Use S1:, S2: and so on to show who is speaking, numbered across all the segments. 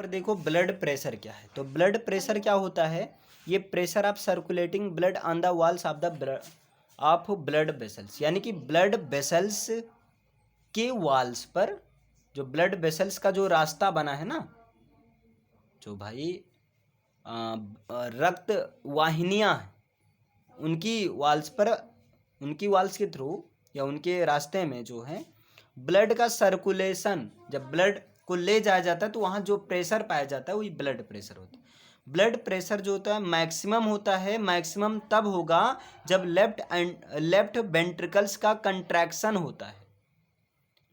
S1: पर देखो blood pressure क्या है। तो ब्लड प्रेशर क्या होता है, ये pressure of circulating blood on the walls of the of blood vessels, यानी कि ब्लड वेसल्स के वॉल्स पर, जो ब्लड वेसल्स का जो रास्ता बना है ना, जो भाई रक्त वाहिनियाँ उनकी वॉल्स पर, उनकी वॉल्स के थ्रू या उनके रास्ते में जो है ब्लड का सर्कुलेशन, जब ब्लड को ले जाया जाता है तो वहाँ जो प्रेशर पाया जाता है वही ब्लड प्रेशर होता है। ब्लड प्रेशर जो होता है मैक्सिमम होता है, मैक्सिमम तब होगा जब लेफ्ट वेंट्रिकल्स का कंट्रैक्शन होता है।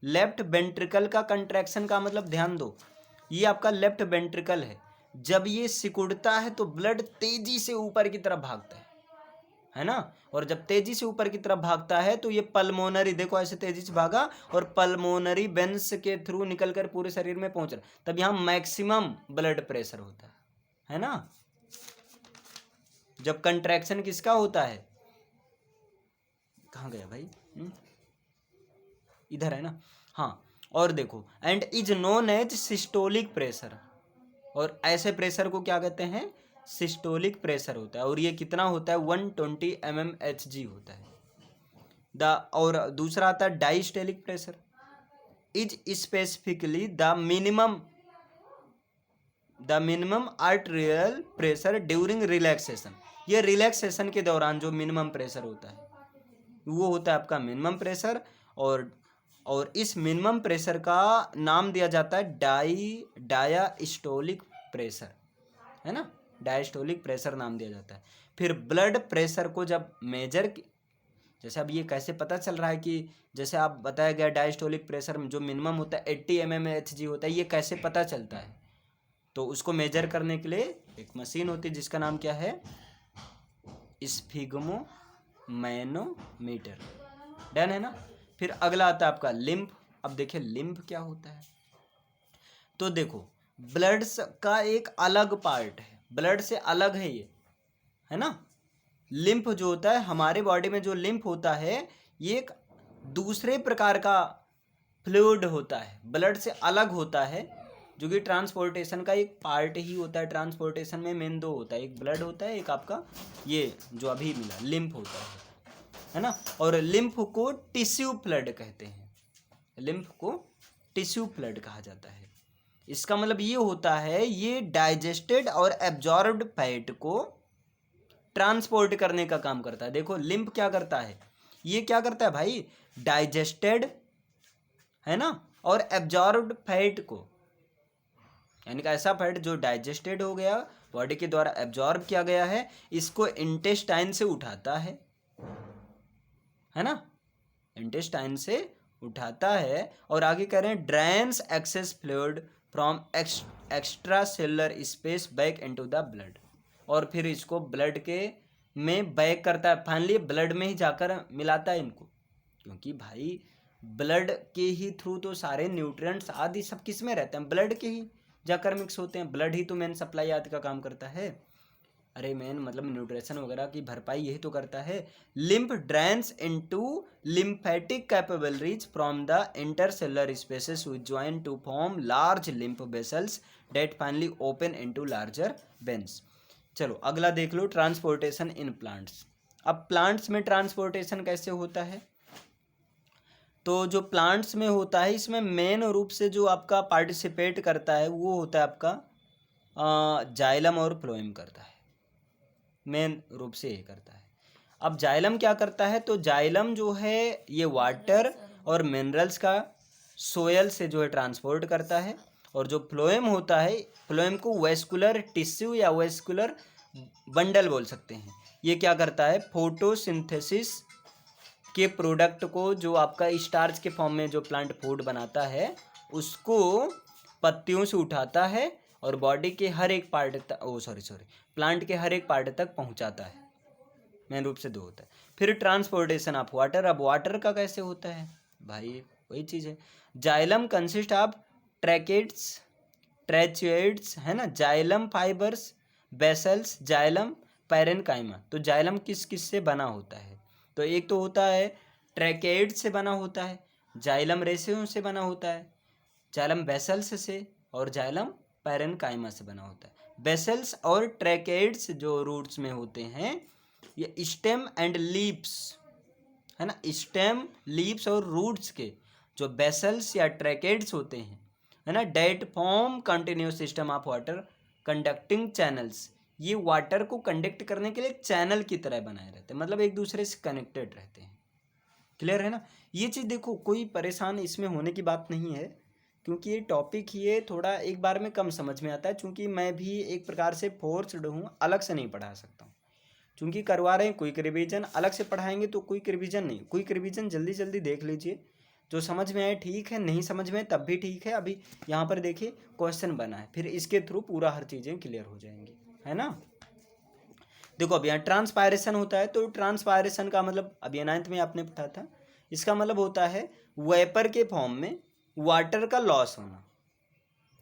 S1: लेफ्ट वेंट्रिकल का कंट्रैक्शन का मतलब ध्यान दो, ये आपका लेफ्ट वेंट्रिकल है, जब ये सिकुड़ता है तो ब्लड तेजी से ऊपर की तरफ भागता है ना। और जब तेजी से ऊपर की तरफ भागता है तो ये पल्मोनरी, देखो ऐसे तेजी से भागा और पल्मोनरी वेन्स के थ्रू निकलकर पूरे शरीर में पहुंच रहा, तब यहाँ मैक्सिमम ब्लड प्रेशर होता है ना। जब कंट्रैक्शन किसका होता है, कहाँ गया भाई, इधर है ना, हाँ। और देखो and is known as systolic pressure, और ऐसे प्रेशर को क्या कहते हैं, सिस्टोलिक प्रेशर होता है। और ये कितना होता है, 120 mmHg होता है। और दूसरा आता है diastolic pressure, is specifically the minimum arterial pressure during relaxation. ये रिलैक्सेशन के दौरान जो मिनिमम प्रेशर होता है वो होता है आपका मिनिमम प्रेशर। और इस मिनिमम प्रेशर का नाम दिया जाता है डायास्टोलिक प्रेशर, है ना, डायस्टोलिक प्रेशर नाम दिया जाता है। फिर ब्लड प्रेशर को जब मेजर, जैसे अब ये कैसे पता चल रहा है कि जैसे आप बताया गया डायस्टोलिक प्रेशर जो मिनिमम होता है 80 mmHg होता है, ये कैसे पता चलता है, तो उसको मेजर करने के लिए एक मशीन होती है जिसका नाम क्या है, स्फिग्मो मैनोमीटर। डन है ना। फिर अगला आता है आपका लिम्फ। अब देखिए लिम्फ क्या होता है, तो देखो ब्लड का एक अलग पार्ट है, ब्लड से अलग है ये, है ना। लिम्फ जो होता है हमारे बॉडी में, जो लिम्फ होता है ये एक दूसरे प्रकार का फ्लूइड होता है, ब्लड से अलग होता है, जो कि ट्रांसपोर्टेशन का एक पार्ट ही होता है। ट्रांसपोर्टेशन में मेन दो होता है, एक ब्लड होता है, एक आपका ये जो अभी मिला लिम्फ होता है ना। और लिम्फ को टिश्यू फ्लड कहते हैं, लिम्फ को टिश्यू फ्लड कहा जाता है। इसका मतलब ये होता है ये डाइजेस्टेड और एब्जॉर्ब्ड फैट को ट्रांसपोर्ट करने का काम करता है। देखो लिम्फ क्या करता है, ये क्या करता है भाई, डाइजेस्टेड, है ना, और एब्जॉर्ब्ड फैट को, यानी कि ऐसा फैट जो डाइजेस्टेड हो गया, बॉडी के द्वारा एब्जॉर्ब किया गया है, इसको इंटेस्टाइन से उठाता है ना, इंटेस्टाइन से उठाता है। और आगे कह रहे हैं drains access fluid from extra cellular space back into the blood, और फिर इसको ब्लड के में बैक करता है, फाइनली ब्लड में ही जाकर मिलाता है इनको, क्योंकि भाई ब्लड के ही थ्रू तो सारे न्यूट्रिएंट्स आदि सब किस में रहते हैं, ब्लड के ही जाकर मिक्स होते हैं। ब्लड ही तो मेन सप्लाई आदि का काम करता है, अरे मेन मतलब न्यूट्रिशन वगैरह की भरपाई यही तो करता है। Lymph drains into lymphatic capillaries from the intercellular spaces which join to form large lymph vessels that finally open into larger veins. चलो अगला देख लो, ट्रांसपोर्टेशन इन प्लांट्स। अब प्लांट्स में ट्रांसपोर्टेशन कैसे होता है, तो जो प्लांट्स में होता है इसमें मेन रूप से जो आपका पार्टिसिपेट करता है वो होता है आपका जाइलम और फ्लोएम करता है, मेन रूप से ये करता है। अब जाइलम क्या करता है, तो जाइलम जो है ये वाटर और मिनरल्स का सोयल से जो है ट्रांसपोर्ट करता है। और जो फ्लोएम होता है, फ्लोएम को वेस्कुलर टिश्यू या वेस्कुलर बंडल बोल सकते हैं, ये क्या करता है, फोटोसिंथेसिस के प्रोडक्ट को, जो आपका स्टार्च के फॉर्म में जो प्लांट फूड बनाता है उसको पत्तियों से उठाता है और बॉडी के हर एक पार्ट तक, प्लांट के हर एक पार्ट तक पहुंचाता है। मेन रूप से दो होता है। फिर ट्रांसपोर्टेशन ऑफ वाटर। अब वाटर का कैसे होता है भाई, वही चीज़ है, जाइलम कंसिस्ट ऑफ ट्रैचुएट्स, है ना, xylem fibres, vessels, xylem parenchyma. तो जाइलम किस किस से बना होता है, तो एक तो होता है ट्रैकेड से बना होता है, जाइलम रेसियों से बना होता है, जाइलम बेसल्स से और जाइलम पैरेनकाइमा से बना होता है। बेसल्स और ट्रैकेड्स जो रूट्स में होते हैं, ये स्टेम एंड लीव्स, है ना, स्टेम, लीव्स और रूट्स के जो बेसल्स या ट्रैकेड्स होते हैं, है ना, that form continuous system of water conducting channels, ये वाटर को कंडक्ट करने के लिए एक चैनल की तरह बनाए रहते हैं, मतलब एक दूसरे से कनेक्टेड रहते हैं। क्लियर है ना? ये चीज़ देखो, कोई परेशान इसमें होने की बात नहीं है, क्योंकि ये टॉपिक ये थोड़ा एक बार में कम समझ में आता है, क्योंकि मैं भी एक प्रकार से फोर्स्ड हूँ, अलग से नहीं पढ़ा सकता हूँ, क्योंकि करवा रहे हैं क्विक रिवीजन, अलग से पढ़ाएंगे तो क्विक रिवीजन नहीं, क्विक रिवीजन जल्दी जल्दी देख लीजिए, जो समझ में आए ठीक है, नहीं समझ में तब भी ठीक है। अभी यहाँ पर देखिए क्वेश्चन बना है, फिर इसके थ्रू पूरा हर चीज़ें क्लियर हो जाएंगी, है ना। देखो अब यहाँ ट्रांसपायरेशन होता है, तो ट्रांसपायरेशन का मतलब अभी 9th में आपने पढ़ा था, इसका मतलब होता है वेपर के फॉर्म में वाटर का लॉस होना,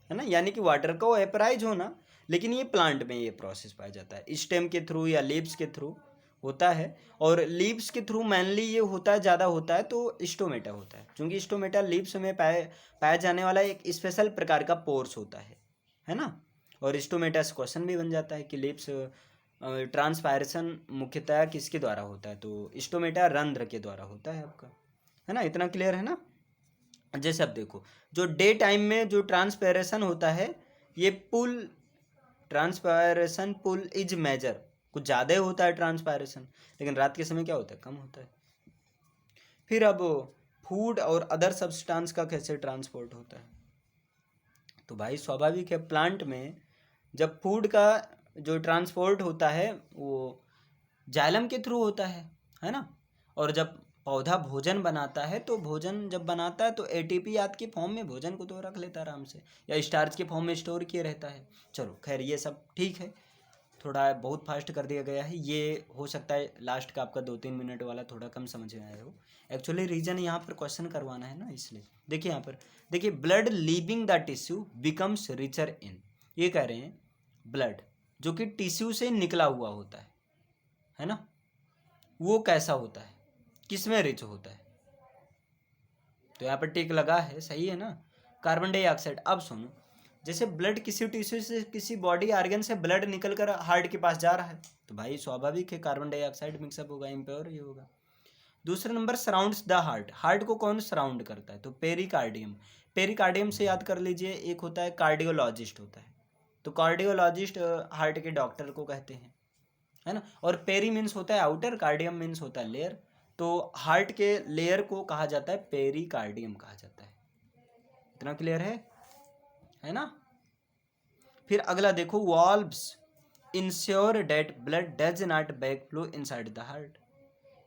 S1: है ना, यानी कि वाटर का वेपराइज होना। लेकिन ये प्लांट में ये प्रोसेस पाया जाता है, स्टेम के थ्रू या लीव्स के थ्रू होता है, और लीव्स के थ्रू मेनली ये होता है, ज़्यादा होता है तो स्टोमेटा होता है, क्योंकि स्टोमेटा लीव्स में पाया जाने वाला एक स्पेशल प्रकार का पोर्स होता है ना। और स्टोमेटा से क्वेश्चन भी बन जाता है कि लीव्स ट्रांसपायरेशन मुख्यतः किसके द्वारा होता है, तो स्टोमेटा रंध्र के द्वारा होता है आपका, है ना। इतना क्लियर है ना। जैसे अब देखो, जो डे टाइम में जो ट्रांसपायरेशन होता है, ये पुल ट्रांसपायरेशन पुल इज मेजर, कुछ ज़्यादा ही होता है ट्रांसपायरेशन, लेकिन रात के समय क्या होता है, कम होता है। फिर अब फूड और अदर सब्सटेंस का कैसे ट्रांसपोर्ट होता है, तो भाई स्वाभाविक है, प्लांट में जब फूड का जो ट्रांसपोर्ट होता है वो जाइलम के थ्रू होता है ना। और जब पौधा भोजन बनाता है, तो भोजन जब बनाता है तो एटीपी आदि के फॉर्म में भोजन को तो रख लेता है आराम से, या स्टार्च के फॉर्म में स्टोर किए रहता है। चलो खैर ये सब ठीक है, थोड़ा बहुत फास्ट कर दिया गया है, ये हो सकता है लास्ट का आपका 2-3 मिनट वाला थोड़ा कम समझ में आया हो, एक्चुअली रीजन यहाँ पर क्वेश्चन करवाना है ना, इसलिए। देखिए यहाँ पर देखिए, blood leaving the tissue becomes richer in, ये कह रहे हैं ब्लड जो कि टिश्यू से निकला हुआ होता है ना, वो कैसा होता है, किस में रिच होता है, तो यहाँ पर टिक लगा है, सही है ना, कार्बन डाइऑक्साइड। अब सुनो, जैसे ब्लड किसी टिश्यू से, किसी बॉडी ऑर्गन से ब्लड निकल कर हार्ट के पास जा रहा है, तो भाई स्वाभाविक है कार्बन डाइऑक्साइड मिक्सअप होगा, इम्प्योर ही होगा। दूसरा number, surrounds the heart, heart को कौन सराउंड करता है, तो पेरिकार्डियम। पेरिकार्डियम से याद कर लीजिए, एक होता है कार्डियोलॉजिस्ट होता है, तो कार्डियोलॉजिस्ट हार्ट के डॉक्टर को कहते हैं, है ना। और पेरी मीन्स होता है आउटर, कार्डियम मीन्स होता है लेयर, तो हार्ट के लेयर को कहा जाता है पेरिकार्डियम कहा जाता है। इतना क्लियर है ना। फिर अगला देखो, valves ensure date blood does not back flow inside the heart,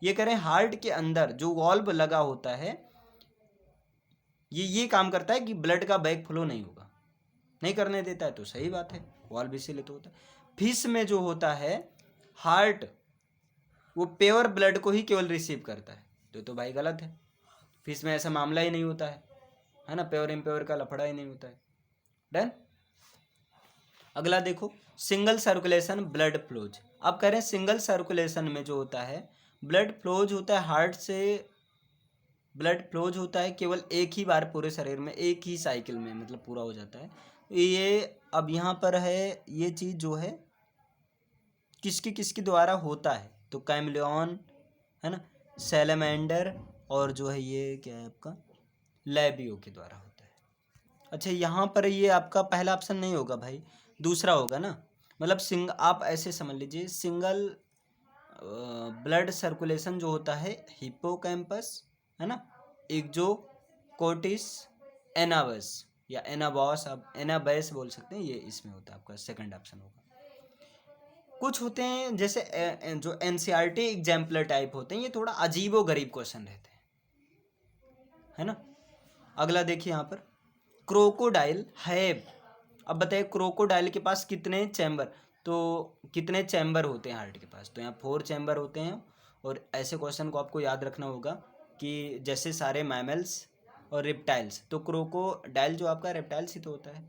S1: ये कह रहे हैं हार्ट के अंदर जो वॉल्व लगा होता है, ये काम करता है कि ब्लड का बैक फ्लो नहीं होगा, नहीं करने देता है, तो सही बात है, वॉल्व इसीलिए तो होता है। फिश में जो होता है हार्ट, वो प्योर ब्लड को ही केवल रिसीव करता है, तो भाई गलत है, फिश में ऐसा मामला ही नहीं होता है ना, प्योर इम्प्योर का लफड़ा ही नहीं होता है। डन। अगला देखो, सिंगल सर्कुलेशन ब्लड फ्लोज, अब कह रहे हैं सिंगल सर्कुलेशन में जो होता है ब्लड फ्लोज होता है, हार्ट से ब्लड फ्लोज होता है केवल एक ही बार पूरे शरीर में, एक ही साइकिल में, मतलब पूरा हो जाता है। ये अब यहाँ पर है, ये चीज़ जो है किसकी द्वारा होता है, तो कैमलियन, है ना, सैलमेंडर, और जो है ये क्या है आपका लैबियो के द्वारा होता है। अच्छा यहाँ पर ये आपका पहला ऑप्शन नहीं होगा भाई, दूसरा होगा ना, मतलब आप ऐसे समझ लीजिए, सिंगल ब्लड सर्कुलेशन जो होता है हिप्पोकैम्पस, है ना, एक्जोकोटिस, एनाबस या एनाबॉस, आप एनाबैस बोल सकते हैं, ये इसमें होता है, आपका सेकंड ऑप्शन होगा। कुछ होते हैं जैसे जो एनसीईआरटी एग्जाम्पलर टाइप होते हैं, ये थोड़ा अजीबो गरीब क्वेश्चन रहते हैं, है ना। अगला देखिए यहाँ पर, क्रोकोडाइल हैव, अब बताइए क्रोकोडाइल के पास कितने चैम्बर, तो कितने चैम्बर होते हैं हार्ट के पास, तो यहाँ 4 चैम्बर होते हैं। और ऐसे क्वेश्चन को आपको याद रखना होगा कि जैसे सारे मैमल्स और रेप्टाइल्स, तो क्रोकोडाइल जो आपका रेप्टाइल्स ही तो होता है,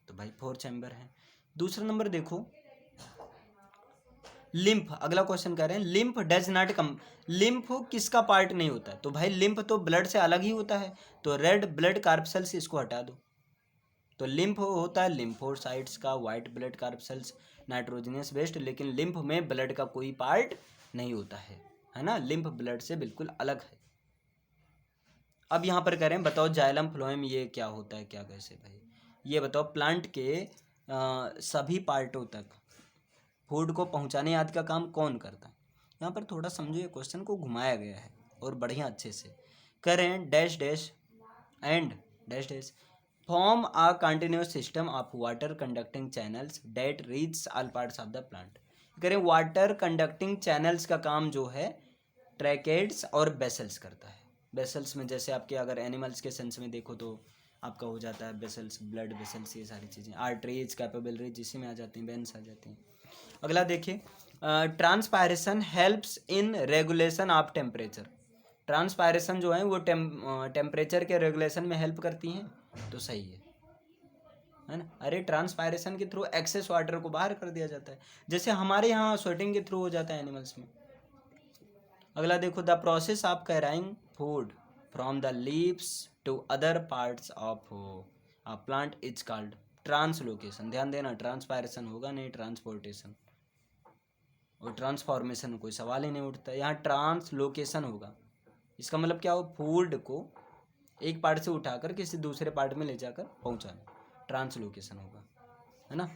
S1: तो भाई 4 चैम्बर हैं। दूसरा नंबर देखो, लिम्फ, अगला क्वेश्चन कह रहे हैं lymph does not come, lymph किसका पार्ट नहीं होता है? तो भाई लिम्फ तो ब्लड से अलग ही होता है, तो रेड ब्लड कार्पसेल्स इसको हटा दो। तो लिम्फ होता है लिम्फोसाइट्स का, वाइट ब्लड कार्पसेल्स नाइट्रोजनियस वेस्ट, लेकिन लिम्फ में ब्लड का कोई पार्ट नहीं होता है ना, लिम्फ ब्लड से बिल्कुल अलग है। अब यहाँ पर कह रहे हैं बताओ जाइलम फ्लोएम ये क्या होता है, क्या कैसे भाई, ये बताओ प्लांट के सभी पार्टों तक फूड को पहुँचाने आदि का काम कौन करता है? यहाँ पर थोड़ा समझो, ये क्वेश्चन को घुमाया गया है और बढ़िया अच्छे से। कह रहे हैं dash dash and dash dash form a continuous system of water conducting channels that reach all parts of the plant. कह रहे हैं वाटर कंडक्टिंग चैनल्स का काम जो है ट्रैकेट्स और बेसल्स करता है। बेसल्स में जैसे आपके अगर एनिमल्स के सेंस में देखो तो आपका हो जाता है बेसल्स, ब्लड वेसल्स, ये सारी चीज़ें, आर्टरीज, कैपेलरीज इसी में आ जाती हैं, वेन्स आ जाती हैं। अगला देखिए transpiration helps in regulation of temperature. Transpiration जो है वो टेम्परेचर के रेगुलेशन में हेल्प करती हैं, तो सही है ना। अरे ट्रांसपायरेशन के थ्रू एक्सेस वाटर को बाहर कर दिया जाता है, जैसे हमारे यहाँ स्वेटिंग के थ्रू हो जाता है एनिमल्स में। अगला देखो the process of carrying food from the leaves to other parts of plant is called translocation. ध्यान देना, ट्रांसपायरेशन होगा नहीं ट्रांसपोर्टेशन और ट्रांसफॉर्मेशन कोई सवाल ही नहीं उठता, यहाँ ट्रांसलोकेशन होगा। इसका मतलब क्या हो, फूड को एक पार्ट से उठाकर किसी दूसरे पार्ट में ले जाकर पहुँचाना, ट्रांसलोकेशन होगा, है ना।